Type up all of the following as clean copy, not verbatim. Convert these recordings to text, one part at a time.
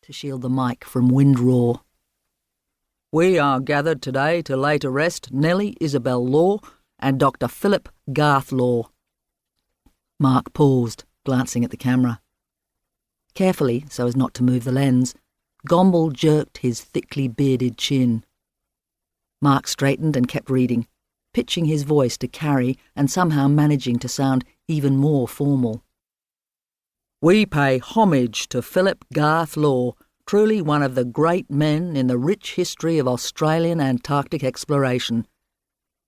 to shield the mic from wind roar. "We are gathered today to lay to rest Nellie Isabel Law and Dr. Phillip Law." Mark paused, glancing at the camera. Carefully, so as not to move the lens, Gomble jerked his thickly bearded chin. Mark straightened and kept reading, pitching his voice to carry and somehow managing to sound even more formal. "We pay homage to Phillip Law, truly one of the great men in the rich history of Australian Antarctic exploration.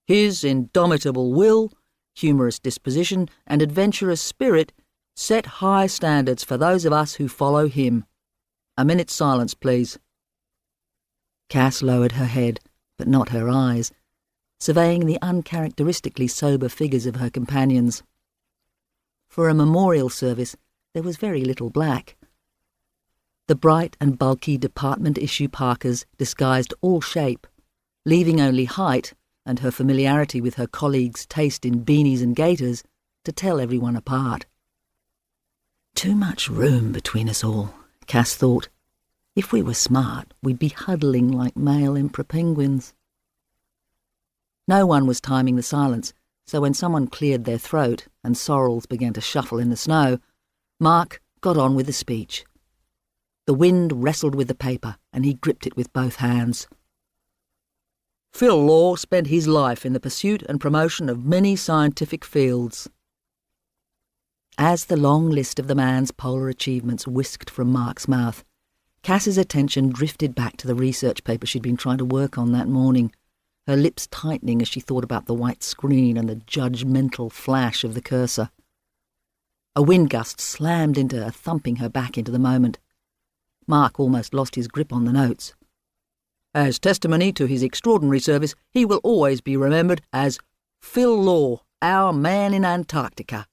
His indomitable will, humorous disposition and adventurous spirit set high standards for those of us who follow him. A minute's silence, please." Cass lowered her head, but not her eyes, surveying the uncharacteristically sober figures of her companions. For a memorial service, there was very little black. The bright and bulky department-issue parkas disguised all shape, leaving only height and her familiarity with her colleagues' taste in beanies and gaiters to tell everyone apart. Too much room between us all, Cass thought. If we were smart, we'd be huddling like male emperor penguins. No one was timing the silence, so when someone cleared their throat and sorrels began to shuffle in the snow, Mark got on with the speech. The wind wrestled with the paper, and he gripped it with both hands. "Phil Law spent his life in the pursuit and promotion of many scientific fields." As the long list of the man's polar achievements whisked from Mark's mouth, Cass's attention drifted back to the research paper she'd been trying to work on that morning, her lips tightening as she thought about the white screen and the judgmental flash of the cursor. A wind gust slammed into her, thumping her back into the moment. Mark almost lost his grip on the notes. "As testimony to his extraordinary service, he will always be remembered as Phil Law, our man in Antarctica."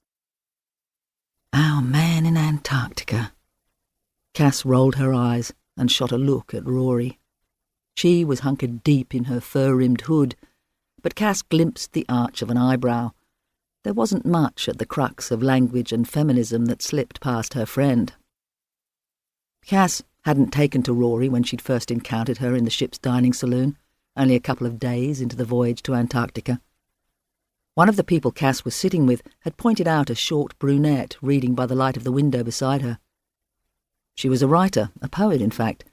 Our man in Antarctica. Cass rolled her eyes and shot a look at Rory. She was hunkered deep in her fur-rimmed hood, but Cass glimpsed the arch of an eyebrow. There wasn't much at the crux of language and feminism that slipped past her friend. Cass hadn't taken to Rory when she'd first encountered her in the ship's dining saloon, only a couple of days into the voyage to Antarctica. One of the people Cass was sitting with had pointed out a short brunette reading by the light of the window beside her. She was a writer, a poet in fact,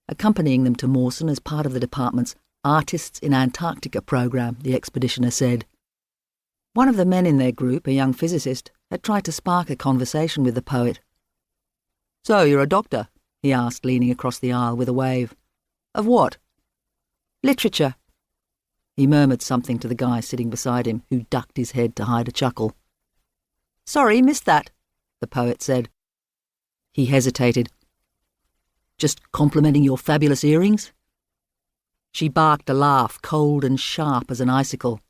accompanying them to Mawson as part of the department's Artists in Antarctica program, the expeditioner said. One of the men in their group, a young physicist, had tried to spark a conversation with the poet. "So you're a doctor?" he asked, leaning across the aisle with a wave. "Of what?" "Literature." He murmured something to the guy sitting beside him, who ducked his head to hide a chuckle. "Sorry, missed that," the poet said. He hesitated. "Just complimenting your fabulous earrings?" She barked a laugh, cold and sharp as an icicle.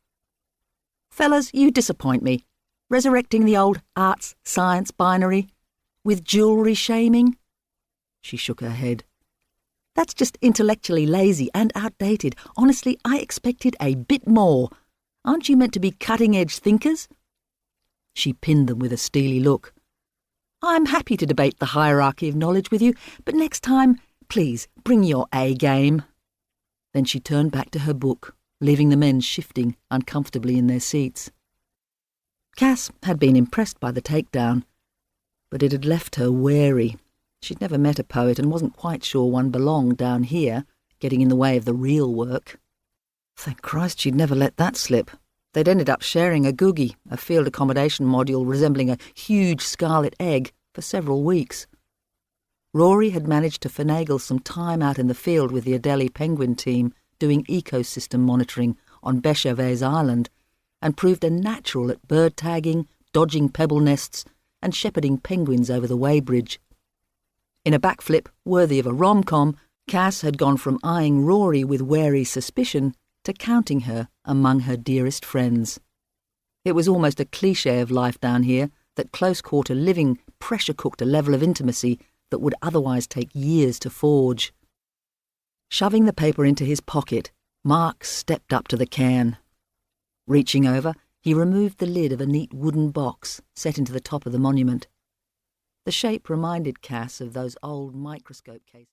"Fellas, you disappoint me. Resurrecting the old arts-science binary. With jewellery shaming?" She shook her head. "That's just intellectually lazy and outdated. Honestly, I expected a bit more. Aren't you meant to be cutting-edge thinkers?" She pinned them with a steely look. "I'm happy to debate the hierarchy of knowledge with you, but next time, please, bring your A-game." Then she turned back to her book, leaving the men shifting uncomfortably in their seats. Cass had been impressed by the takedown, but it had left her wary. She'd never met a poet and wasn't quite sure one belonged down here, getting in the way of the real work. Thank Christ she'd never let that slip. They'd ended up sharing a googie, a field accommodation module resembling a huge scarlet egg, for several weeks. Rory had managed to finagle some time out in the field with the Adelie penguin team doing ecosystem monitoring on Bechervaise Island, and proved a natural at bird tagging, dodging pebble nests, and shepherding penguins over the weighbridge. In a backflip worthy of a rom-com, Cass had gone from eyeing Rory with wary suspicion to counting her among her dearest friends. It was almost a cliché of life down here that close-quarter living pressure-cooked a level of intimacy that would otherwise take years to forge. Shoving the paper into his pocket, Mark stepped up to the cairn. Reaching over, he removed the lid of a neat wooden box set into the top of the monument. The shape reminded Cass of those old microscope cases.